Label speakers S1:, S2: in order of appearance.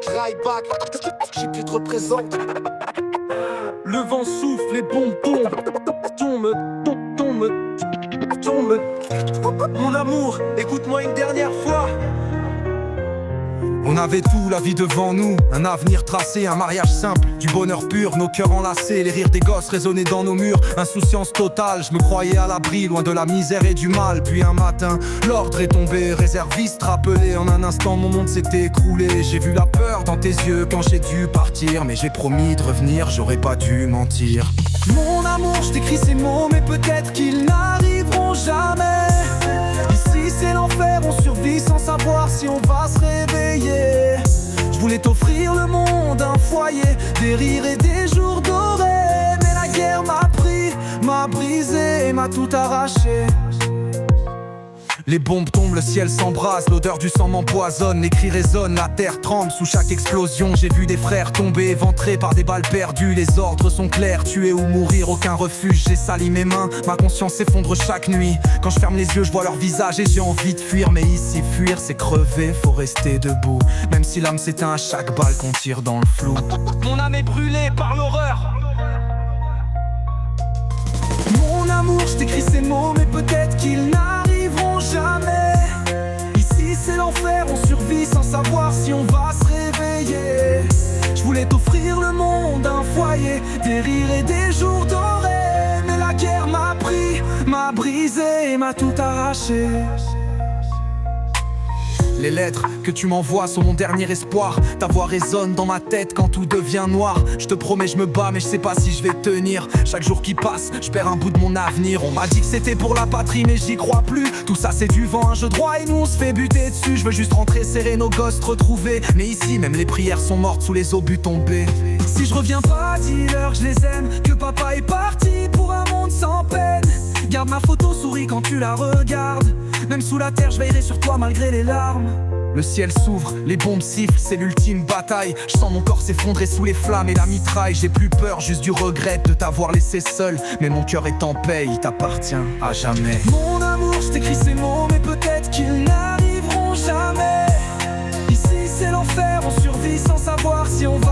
S1: Ryback, j'ai plus te représente.
S2: Le vent souffle, les bombes tombent. Mon amour, écoute-moi une dernière fois.
S3: On avait tout, la vie devant nous, un avenir tracé, un mariage simple, du bonheur pur, nos cœurs enlacés, les rires des gosses résonnaient dans nos murs, insouciance totale, je me croyais à l'abri, loin de la misère et du mal. Puis un matin, l'ordre est tombé, réserviste rappelé, en un instant mon monde s'était écroulé. J'ai vu la peur dans tes yeux quand j'ai dû partir, mais j'ai promis de revenir, j'aurais pas dû mentir. Mon amour, je t'écris ces mots, mais peut-être qu'ils n'arriveront jamais. Ici c'est l'enfer, on survit sans savoir si on va se réveiller. Je voulais t'offrir le monde, un foyer, des rires et des jours dorés. Mais la guerre m'a pris, m'a brisé et m'a tout arraché. Les bombes tombent, le ciel s'embrase, l'odeur du sang m'empoisonne. Les cris résonnent, la terre tremble sous chaque explosion. J'ai vu des frères tomber, éventrés par des balles perdues. Les ordres sont clairs, tuer ou mourir, aucun refuge. J'ai sali mes mains, ma conscience s'effondre chaque nuit. Quand je ferme les yeux, je vois leur visage et j'ai envie de fuir. Mais ici, fuir, c'est crever, faut rester debout. Même si l'âme s'éteint à chaque balle qu'on tire dans le flou.
S2: Mon âme est brûlée par l'horreur.
S3: Mon amour, je t'écris ces mots, mais peut-être qu'ils n'arriveront jamais. Ici c'est l'enfer, on survit sans savoir si on va se réveiller. Je voulais t'offrir le monde, un foyer, des rires et des jours dorés. Mais la guerre m'a pris, m'a brisé et m'a tout arraché. Les lettres que tu m'envoies sont mon dernier espoir. Ta voix résonne dans ma tête quand tout devient noir. Je te promets, je me bats, mais je sais pas si je vais tenir. Chaque jour qui passe, je perds un bout de mon avenir. On m'a dit que c'était pour la patrie, mais j'y crois plus. Tout ça c'est du vent, un jeu droit et nous on se fait buter dessus. Je veux juste rentrer, serrer nos gosses, te retrouver. Mais ici, même les prières sont mortes sous les obus tombés. Si je reviens pas, dis-leur que je les aime, que papa est parti pour un monde sans peine. Garde ma photo, souris quand tu la regardes. Même sous la terre, je veillerai sur toi malgré les larmes. Le ciel s'ouvre, les bombes sifflent, c'est l'ultime bataille. Je sens mon corps s'effondrer sous les flammes et la mitraille. J'ai plus peur, juste du regret de t'avoir laissé seul. Mais mon cœur est en paix, il t'appartient à jamais. Mon amour, je t'écris ces mots, mais peut-être qu'ils n'arriveront jamais. Ici c'est l'enfer, on survit sans savoir si on va